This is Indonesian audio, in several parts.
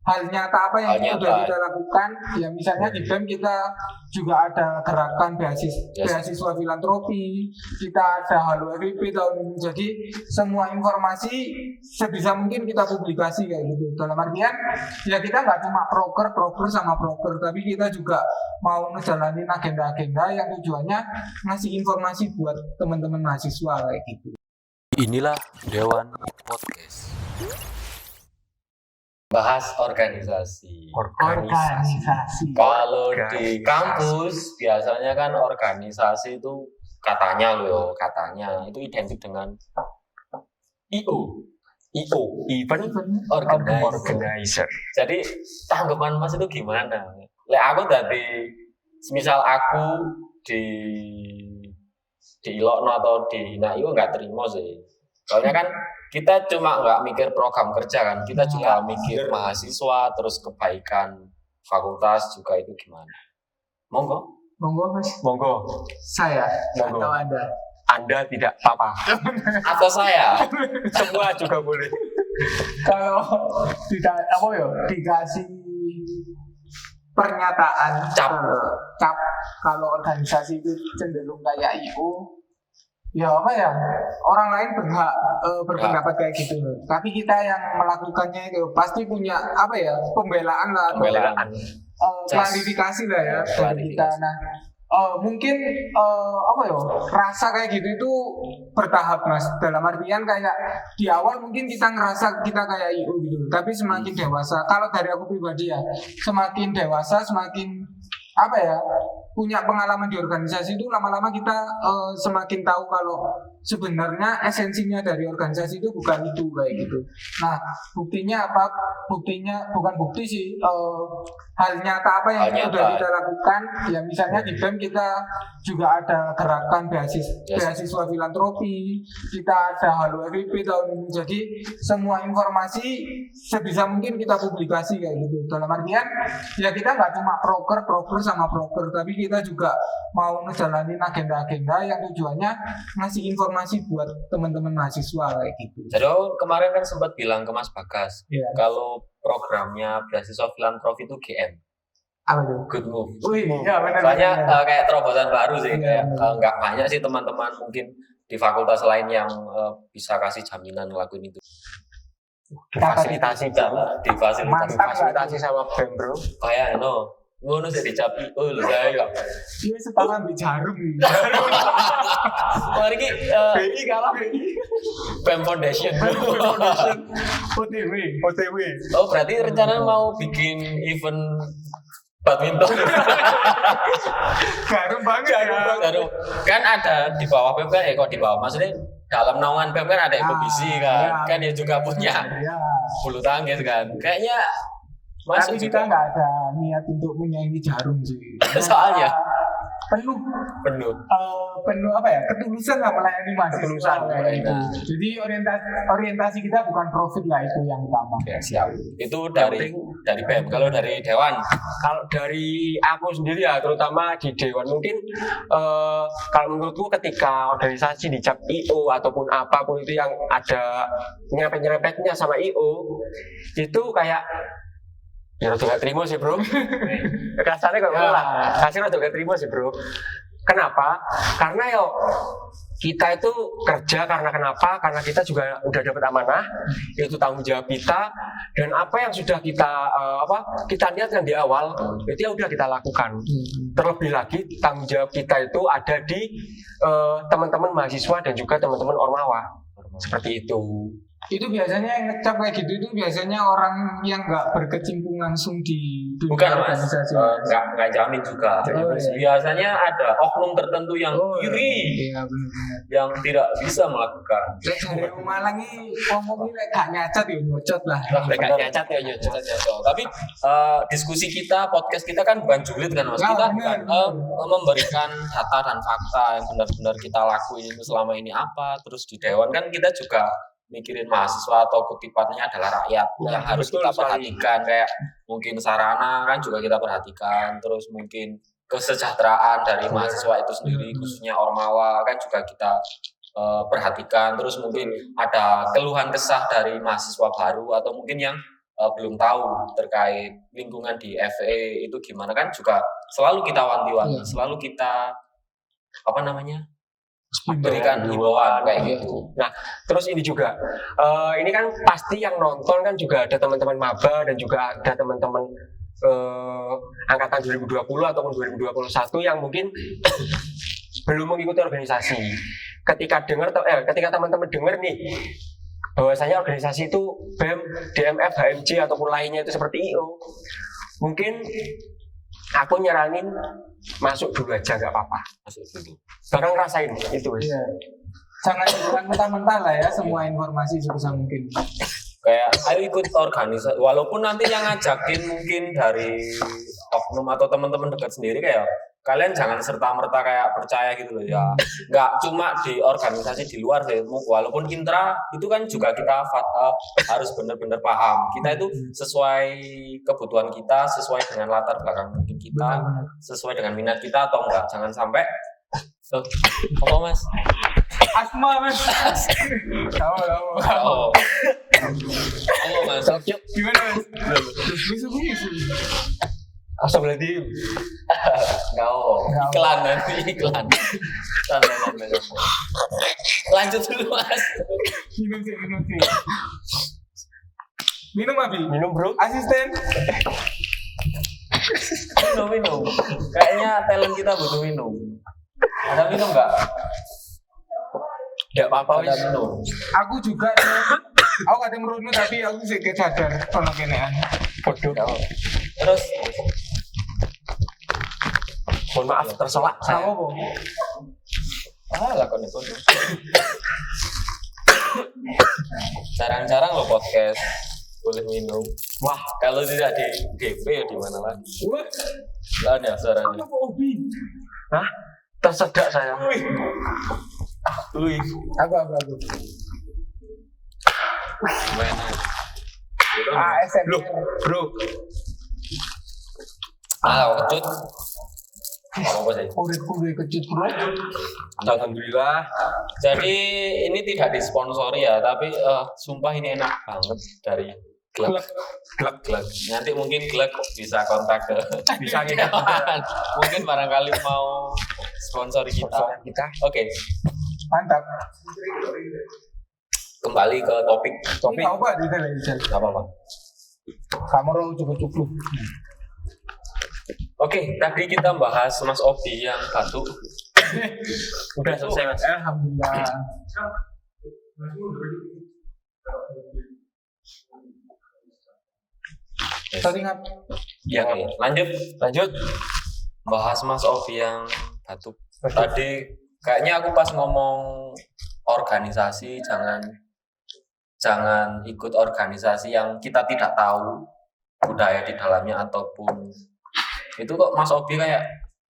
hal nyata apa yang sudah kita lakukan. Ya misalnya di BEM kita juga ada gerakan beasiswa filantropi, kita ada Halo FIP tahun ini. Jadi semua informasi sebisa mungkin kita publikasi kayak gitu. Dalam artian ya kita nggak cuma proker sama proker, tapi kita juga mau ngejalanin agenda-agenda yang tujuannya ngasih informasi buat teman-teman mahasiswa kayak gitu. Inilah Dewan Podcast. Bahas organisasi. Kalau di kampus biasanya kan organisasi itu katanya itu identik dengan IO, Event Organizer. Jadi tanggapan Mas itu gimana? Aku tadi, misal aku di Ilokno atau di IO nggak terima sih. Soalnya kan kita cuma nggak mikir program kerja kan, kita juga mikir mahasiswa, terus kebaikan fakultas juga itu gimana. Monggo Mas. Monggo. Saya atau Anda tidak apa-apa. Atau saya. Semua juga boleh. Kalau tidak dikasih pernyataan cap kalau organisasi itu cenderung kayak IO, ya orang lain berhak berpendapat kayak gitu. Tapi kita yang melakukannya itu pasti punya pembelaan lah, klarifikasi lah ya dari kita. Nah mungkin rasa kayak gitu itu bertahap Mas. Dalam artian kayak di awal mungkin kita ngerasa kita kayak IO gitu, tapi semakin dewasa, kalau dari aku pribadi ya, semakin dewasa semakin punya pengalaman di organisasi itu, lama-lama kita semakin tahu kalau sebenarnya esensinya dari organisasi itu bukan itu kayak gitu. Nah buktinya apa? Bukan bukti sih, hal nyata apa yang sudah kita lakukan. Ya misalnya di BEM kita juga ada gerakan beasiswa filantropi, kita ada Halo FIP tahun ini. Jadi semua informasi sebisa mungkin kita publikasi kayak gitu. Dalam artian ya kita nggak cuma proker sama proker, tapi kita juga mau ngejalanin agenda-agenda yang tujuannya ngasih informasi buat teman-teman mahasiswa kayak gitu. Jadi kemarin kan sempat bilang ke Mas Bagas, kalau programnya beasiswa filantropi itu GM. Apa itu? Good Move. Iya benar. Soalnya kayak terobosan baru sih, nggak banyak sih teman-teman mungkin di fakultas lain yang bisa kasih jaminan ngelakuin itu. Difasilitasi sama BEM bro. Kayak ngono sih dicapi. Saya iya setangan di jarum nih. Mari ki BI kalah BI. BEM Foundation. OTW. Oh berarti rencana mau bikin event badminton. Garum banget. Kan ada di bawah BEM kan, kok di bawah maksudnya dalam naungan BEM kan ada ekobisi kan. Kan dia juga punya bulu tangkis kan. Kayaknya tapi kita nggak ada niat untuk menyaingi Jarum sih. Soalnya penuh ketulusan lah melayani mahasiswa. Jadi orientasi kita bukan profit lah, itu yang utama. Ya, siap. Itu dari BEM. Kalau dari Dewan, kalau dari aku sendiri ya, terutama di Dewan mungkin kalau menurutku ketika organisasi dicap IO ataupun apapun itu yang ada nyerempet-nyerempetnya sama IO, itu kayak ya rada gak terima sih bro. Kasarnya kok kasarnya rada gak terima sih bro. Kenapa? Karena kita itu kerja karena kenapa? Karena kita juga udah dapat amanah, itu tanggung jawab kita, dan apa yang sudah kita niatkan di awal itu ya udah kita lakukan. Terlebih lagi tanggung jawab kita itu ada di teman-teman mahasiswa dan juga teman-teman ormawa. Seperti itu. Itu biasanya yang ngecap kayak gitu itu biasanya orang yang nggak berkecimpung langsung di dunia organisasi. Nggak jamin juga. Biasanya ada oknum tertentu yang iri, yang tidak bisa melakukan. Dari Malang ini ngomongin gak nyacat ya nyocot lah. Gak nyacat ya nyocot. Tapi diskusi kita, podcast kita kan bukan julid kan Mas. Kita bukan memberikan data dan fakta yang benar-benar kita lakuin itu selama ini apa. Terus di Dewan kan kita juga mikirin mahasiswa atau kutipannya adalah rakyat yang harus kita perhatikan, kayak mungkin sarana kan juga kita perhatikan, terus mungkin kesejahteraan dari mahasiswa itu sendiri khususnya ormawa kan juga kita perhatikan, terus mungkin ada keluhan kesah dari mahasiswa baru atau mungkin yang belum tahu terkait lingkungan di FE itu gimana kan juga selalu kita wanti-wanti, selalu kita berikan himbauan kayak gitu. Nah, terus ini juga, ini kan pasti yang nonton kan juga ada teman-teman maba dan juga ada teman-teman angkatan 2020 ataupun 2021 yang mungkin belum mengikuti organisasi. Ketika teman-teman dengar nih bahwasanya organisasi itu BEM, DMF, HMJ ataupun lainnya itu seperti IO, mungkin aku nyaranin masuk dulu aja, nggak apa-apa. Masuk dulu. Bahkan ngerasain itu. Iya. Jangan ditelan mentah-mentah lah ya semua informasi sebisa mungkin. Kayak ayo ikut organisasi, walaupun nanti yang ngajakin mungkin dari oknum atau teman-teman dekat sendiri, kayak kalian jangan serta-merta kayak percaya gitu loh ya. Nggak cuma di organisasi di luar sih, walaupun intra itu kan juga kita harus benar-benar paham. Kita itu sesuai kebutuhan kita, sesuai dengan latar belakang mungkin kita, sesuai dengan minat kita atau enggak. Jangan sampai apa mas? Asma mas. Tahu. Oh mas. Gimana mas? Bisu. Astagfirullahaladzim. Iklan nanti iklan. Lanjut dulu mas. Minum sih. Minum Abi. Minum bro. Asisten. Minum. Kayaknya talent kita butuh minum. Ada minum nggak? Tidak apa-apa wis. Minum. Aku juga. Aku kadang merunut tapi aku sedikit sadar kalau kenean. Bodoh. Terus mohon maaf terselak saya. Tahu kok. Lakon itu. Jarang-jarang lo podcast boleh minum. Wah, Kalau tidak di DP ya di mana lagi? Wah, Lah ada suaranya. apa hobi? hah? Tersedak saya. Luis. Aku. Gimana? ASMR. Loh, bro. Kecut. Apa sih? Kurit kecil bro. Alhamdulillah. Jadi ini tidak disponsori ya, tapi sumpah ini enak banget dari Glek. Nanti mungkin Glek bisa kontak ke Bisa gitu. mungkin barangkali mau sponsori kita. Oke, Mantap. kembali ke topik. Ini apa di televisi? Gak apa-apa. Kamera cukup. Oke, tadi kita bahas Mas Obi yang batuk. Udah selesai mas. Alhamdulillah. Teringat. Ya, Oke, lanjut. Bahas Mas Obi yang batuk. Tadi kayaknya aku pas ngomong organisasi, jangan ikut organisasi yang kita tidak tahu budaya di dalamnya ataupun itu kok Mas Obi kayak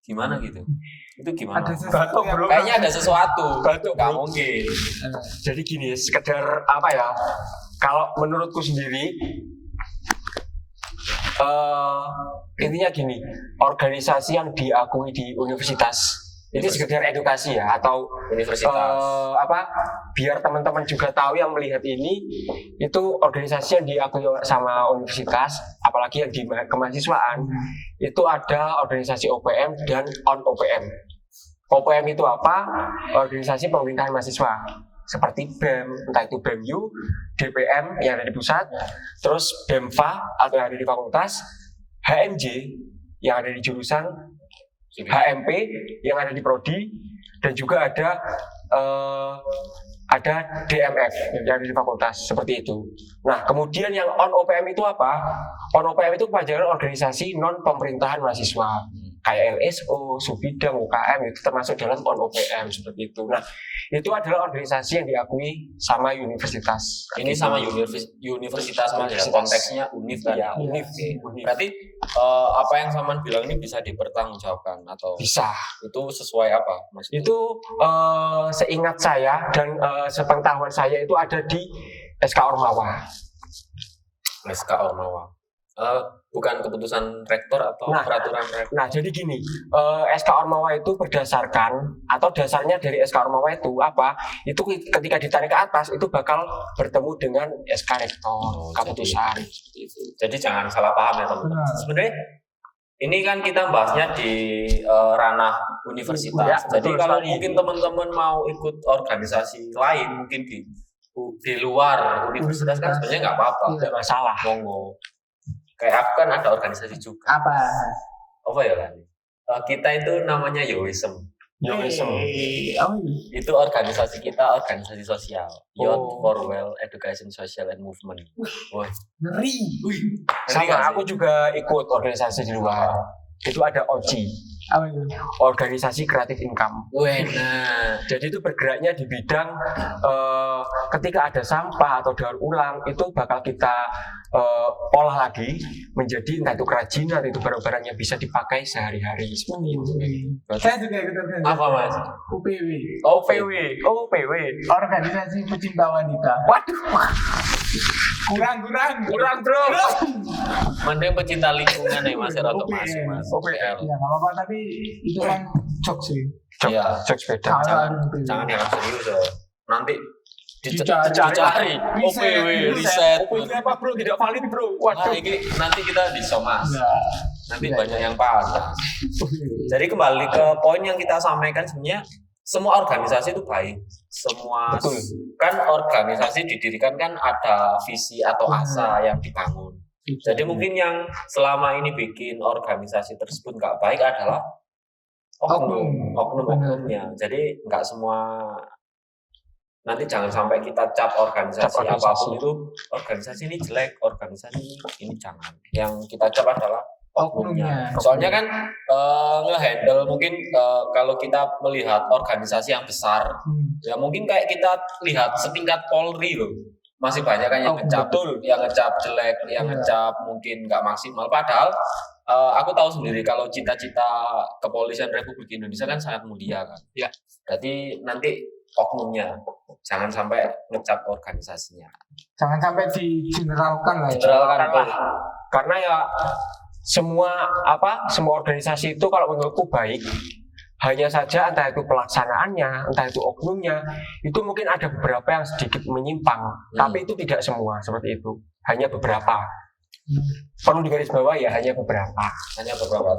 gimana gitu. Itu gimana? Ada sesuatu yang Kayaknya ada sesuatu. Batuk, Nggak bro. mungkin. Jadi gini, sekedar apa ya? Kalau menurutku sendiri, intinya gini, organisasi yang diakui di universitas itu sekedar edukasi ya, atau Universitas. biar teman-teman juga tahu yang melihat ini itu organisasi yang diakui sama universitas, apalagi yang di kemahasiswaan itu ada organisasi OPM dan on-OPM. OPM itu apa? Organisasi pemerintahan mahasiswa seperti BEM, entah itu BEMU, DPM yang ada di pusat, terus BEMFA atau yang ada di fakultas, HMJ yang ada di jurusan, HMP yang ada di prodi, dan juga ada DMF yang ada di fakultas, seperti itu. Nah, kemudian yang on OPM itu apa? On OPM itu pelajaran organisasi non pemerintahan mahasiswa, kayak LSO, Subidang, UKM itu termasuk dalam on OPM seperti itu. Nah, itu adalah organisasi yang diakui sama universitas. Ini sama universitas mas ya, konteksnya univ kan? Ya, Univ. Univ. Berarti apa yang Saman bilang ini bisa dipertanggungjawabkan atau Bisa. itu sesuai apa mas? Itu seingat saya dan sepengetahuan saya itu ada di SK Ormawa. SK Ormawa. Bukan keputusan rektor atau Nah, peraturan rektor. Nah, jadi gini, SK Ormawa itu berdasarkan atau dasarnya dari SK Ormawa itu apa? Itu ketika ditarik ke atas itu bakal bertemu dengan SK rektor, keputusan. Jadi jangan salah paham ya teman-teman. Sebenarnya ini kan kita bahasnya di ranah universitas. Ya, Jadi betul kalau sekali. mungkin teman-teman mau ikut organisasi lain, mungkin di luar universitas kan sebenarnya nggak apa-apa, Tidak masalah. monggo. Kayak aku kan ada organisasi juga. Apa ya kan? Kita itu namanya Yoism. Itu organisasi kita, organisasi sosial. Youth for Well Education Social and Movement. Wah, Ngeri. Sama aku juga ikut organisasi di luar. Itu ada OCI, Apa itu? organisasi kreatif income. nah. Jadi itu bergeraknya di bidang ketika ada sampah atau daur ulang itu bakal kita olah lagi menjadi entah itu kerajinan, itu barang-barang yang bisa dipakai sehari-hari seperti itu. Saya juga ikut organisasi. Apa mas? UPW. OPW. Organisasi pecinta wanita. Waduh, Kurang bro. Mending pecinta lingkungan ya mas, atau masuk mas. OPL. Ya nggak apa-apa, tapi itu kan jokes sih. Iya. Cek sepeda. Jangan yang serius loh. Nanti Dicari. OPW riset. OPW apa bro? Tidak valid bro. Nah, Waduh. ini nanti kita disomas. Nah, Nanti banyak yang panas. Jadi kembali ke poin yang kita sampaikan, sebenarnya semua organisasi itu baik. Semua Betul. kan organisasi didirikan kan ada visi atau asa yang dibangun. Jadi mungkin yang selama ini bikin organisasi tersebut nggak baik adalah oknum-oknumnya. Jadi nggak semua, nanti jangan sampai kita cap organisasi apapun itu, organisasi ini jelek, organisasi ini jangan. Yang kita cap adalah oknumnya. Soalnya kan ngehandle mungkin kalau kita melihat organisasi yang besar, ya mungkin kayak kita lihat setingkat Polri loh. Masih banyak kan yang ngecap, yang ngecap jelek, yang ngecap mungkin nggak maksimal. Padahal aku tahu sendiri kalau cita-cita kepolisian Republik Indonesia kan sangat mulia kan. Ya. Berarti nanti oknumnya, jangan sampai ngecap organisasinya. Jangan sampai digeneralkan lah. Generalkan betul. Karena ya semua organisasi itu kalau menurutku baik, hanya saja entah itu pelaksanaannya, entah itu oknumnya, itu mungkin ada beberapa yang sedikit menyimpang, tapi itu tidak semua seperti itu, hanya beberapa. Perlu digarisbawahi ya, hanya beberapa.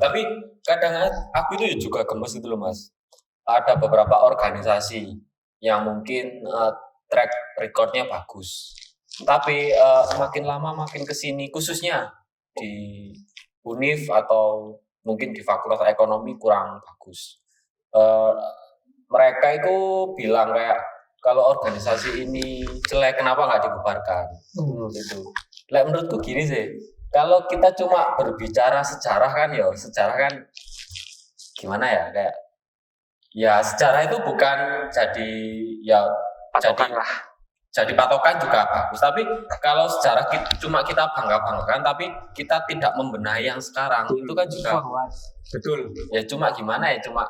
Tapi kadang aku itu juga gemes gitu loh mas. Ada beberapa organisasi yang mungkin track recordnya bagus, tapi makin lama makin kesini, khususnya di Univ atau mungkin di Fakultas Ekonomi kurang bagus. Mereka itu bilang kayak kalau organisasi ini jelek kenapa nggak dibubarkan? Gitu. Lah menurutku gini sih, kalau kita cuma berbicara sejarah kan gimana ya, kayak ya sejarah itu bukan jadi ya Patokan lah. jadi patokan juga bagus, tapi kalau sejarah cuma kita bangga-banggakan tapi kita tidak membenahi yang sekarang, itu kan juga Betul. ya cuma gimana ya, cuma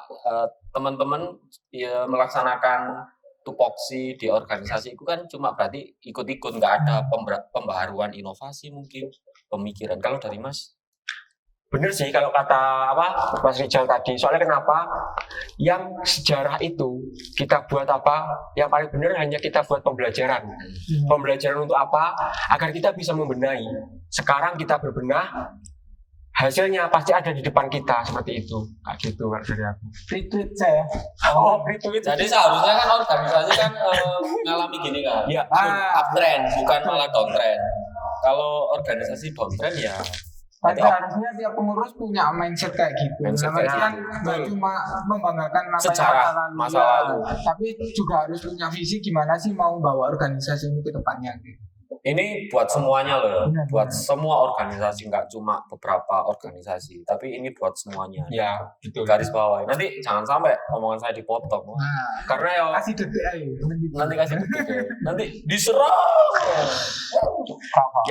teman-teman ya melaksanakan tupoksi di organisasi itu kan cuma berarti ikut-ikut, nggak ada pembaharuan inovasi mungkin pemikiran. Kalau dari Mas? Bener sih kalau kata Mas Rijal tadi. Soalnya kenapa? Yang sejarah itu kita buat apa? Yang paling benar hanya kita buat pembelajaran. Pembelajaran untuk apa? Agar kita bisa membenahi. Sekarang kita berbenah, hasilnya pasti ada di depan kita seperti itu. Kayak gitu kan dari aku. Retweet saya. Retweet. Jadi seharusnya kan organisasi kan ngalami gini kan, Ya, uptrend bukan malah downtrend. Kalau organisasi downtrend ya Tapi harusnya tiap pengurus punya mindset kayak gitu. Mindset Namanya kayak kan nggak cuma membanggakan sejarah masa lalu, tapi juga harus punya visi gimana sih mau bawa organisasi ini ke depannya. Gitu. ini buat semuanya loh, Benar, buat benar. semua organisasi, nggak cuma beberapa organisasi, tapi ini buat semuanya. ya, betul. Garis bawah. Nanti jangan sampai omongan saya dipotong. Nah, Karena ya kasih detik aja. nanti kasih detik ya. Nanti diserang.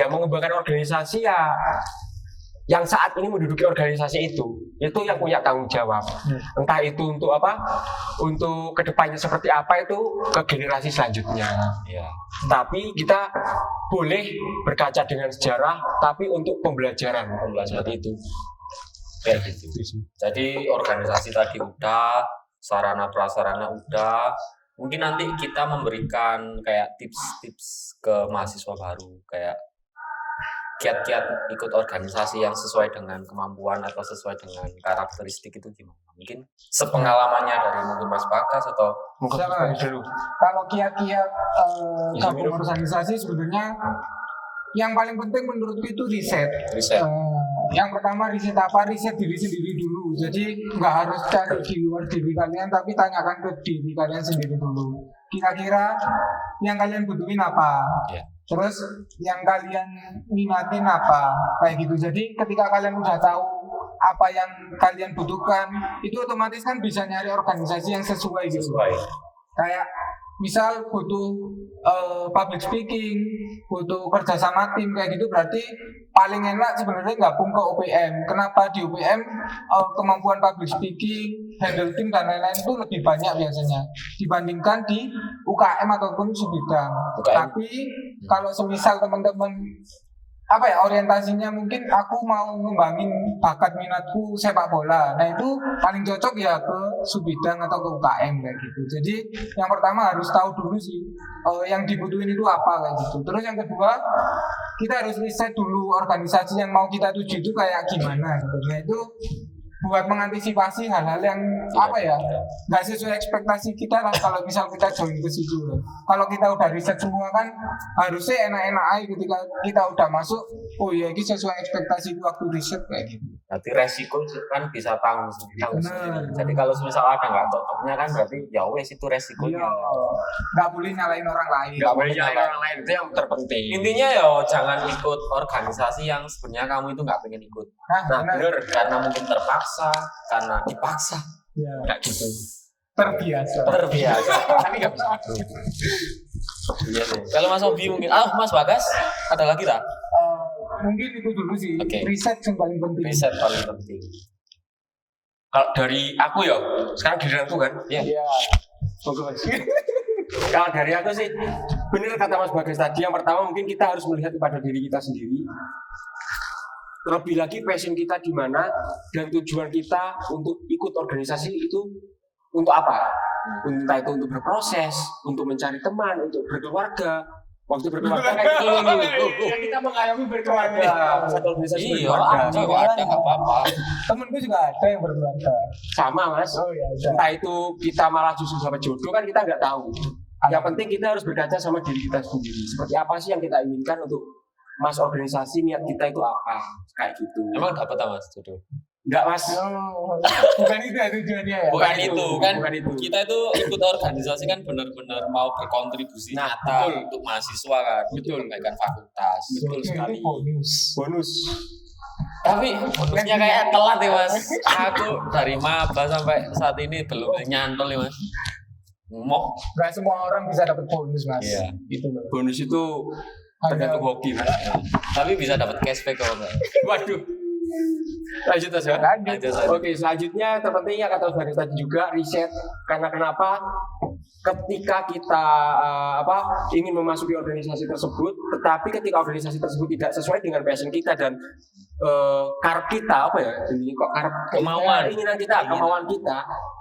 Yang mengembangkan organisasi ya yang saat ini menduduki organisasi itu yang punya tanggung jawab. Entah itu untuk apa, untuk kedepannya seperti apa itu ke generasi selanjutnya. Ya. Tapi kita boleh berkaca dengan sejarah, tapi untuk pembelajaran itu kayak gitu. Jadi organisasi tadi udah, sarana prasarana udah. Mungkin nanti kita memberikan kayak tips-tips ke mahasiswa baru, kayak kiat-kiat ikut organisasi yang sesuai dengan kemampuan atau sesuai dengan karakteristik itu gimana? Mungkin sepengalamannya dari mungkin Mas Bagas atau Siapa? dulu. Kalau kiat-kiat gabung organisasi sebenarnya yang paling penting menurutku itu riset. Yang pertama riset apa? Riset diri sendiri dulu. Jadi nggak harus cari di luar diri kalian, tapi tanyakan ke diri kalian sendiri dulu. Kira-kira yang kalian butuhin apa? Ya. Terus yang kalian minatin apa? Kayak gitu. Jadi ketika kalian udah tahu apa yang kalian butuhkan, itu otomatis kan bisa nyari organisasi yang sesuai gitu. Kayak misal butuh public speaking, butuh kerja sama tim kayak gitu, berarti paling enak sebenarnya gabung ke UPM. Kenapa di UPM kemampuan public speaking, handle tim dan lain-lain itu lebih banyak biasanya dibandingkan di UKM ataupun Subidang. Tapi kalau semisal teman-teman orientasinya mungkin aku mau ngembangin bakat minatku sepak bola. Nah itu paling cocok ya ke Subidang atau ke UKM kayak gitu. Jadi yang pertama harus tahu dulu sih yang dibutuhin itu apa kayak gitu. Terus yang kedua kita harus riset dulu organisasi yang mau kita tuju itu kayak gimana gitu. Nah itu buat mengantisipasi hal-hal yang nggak sesuai ekspektasi kita lah kalau misal kita join ke situ. Kalau kita udah riset semua kan harusnya enak-enak aja ketika kita udah masuk. Oh iya ini sesuai ekspektasi waktu riset kayak gitu. Berarti resiko kan bisa tanggung sendiri. Jadi kalau misal ada nggak cocoknya kan berarti ya wes itu resikonya. Nggak boleh nyalain orang lain. Nggak boleh nyalain orang lain, itu yang terpenting. Intinya ya jangan ikut organisasi yang sebenarnya kamu itu nggak pengen ikut. Nah bener, karena mungkin terpaksa, karena dipaksa. Ya. Nggak gitu. Terbiasa. Tapi nggak bisa. Iya sih. Kalau Mas Obi mungkin, Mas Bagas ada lagi tak? Mungkin itu dulu sih. Okay. Riset yang paling penting. Riset paling penting. Kalau dari aku ya, sekarang giliranku kan? Iya. Bagus. Kalau dari aku sih, benar kata Mas Bagas tadi. Yang pertama mungkin kita harus melihat kepada diri kita sendiri. Terlebih lagi passion kita di mana dan tujuan kita untuk ikut organisasi itu untuk apa? Entah itu untuk berproses, untuk mencari teman, untuk berkeluarga. Waktu berkeluarga kayak kan kita mengayomi berkeluarga. Satu organisasi berkeluarga. Ada nggak apa-apa. Temenku juga ada yang berkeluarga. Sama Mas. Oh ya. Entah itu kita malah justru sama jodoh kan kita nggak tahu. Yang penting kita harus berkaca sama diri kita sendiri. Seperti apa sih yang kita inginkan untuk masuk organisasi, niat kita itu apa? Kayak gitu. Emang dapat Mas jodoh? Enggak Mas. Bukan itu ya tujuannya ya. Bukan itu kan. Bukan itu. Kita itu ikut organisasi kan benar-benar mau berkontribusi nyata untuk mahasiswa kan. Betul. Perbaikan fakultas. Betul sekali. Bonus. Tapi bonusnya kayak telat ya Mas. Aku dari maba sampai saat ini belum nyantol ya Mas. Gak semua orang bisa dapat bonus Mas. Iya. Gitu loh. Bonus itu tergantung hoki Mas. Tapi bisa dapat cashback kalau enggak. Waduh. Lanjut aja. Oke, selanjutnya terpenting ya kata Bagas tadi juga riset. Karena kenapa? Ketika kita ingin memasuki organisasi tersebut, tetapi ketika organisasi tersebut tidak sesuai dengan passion kita dan karep kita ini kok karep kemauan kita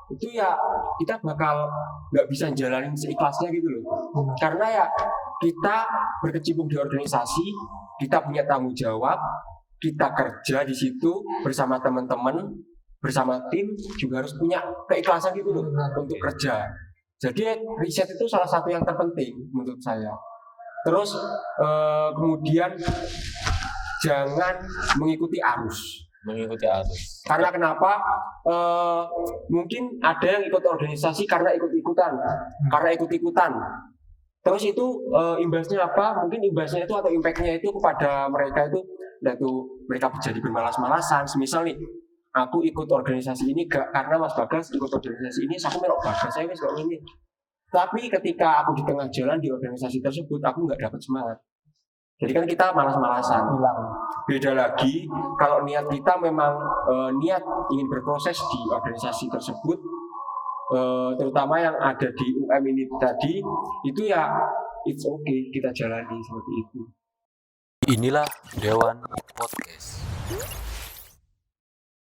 itu ya kita bakal nggak bisa jalanin seikhlasnya gitu loh. Karena ya kita berkecimpung di organisasi, kita punya tanggung jawab. Kita kerja di situ bersama teman-teman, bersama tim juga harus punya keikhlasan gitu loh untuk kerja. Jadi riset itu salah satu yang terpenting menurut saya. Terus kemudian jangan mengikuti arus. Karena kenapa? Mungkin ada yang ikut organisasi karena ikut-ikutan. Terus itu imbasnya apa? Mungkin imbasnya itu atau impactnya itu kepada mereka itu yaitu mereka menjadi bermalas-malasan. Semisal nih, aku ikut organisasi ini gak karena Mas Bagas ikut organisasi ini, aku melok Bagas saya wis kok ini. Tapi ketika aku di tengah jalan di organisasi tersebut, aku nggak dapat semangat. Jadi kan kita malas-malasan. Beda lagi kalau niat kita memang niat ingin berproses di organisasi tersebut, terutama yang ada di UM ini tadi, itu ya it's okay, kita jalani seperti itu. Inilah Dewan Podcast.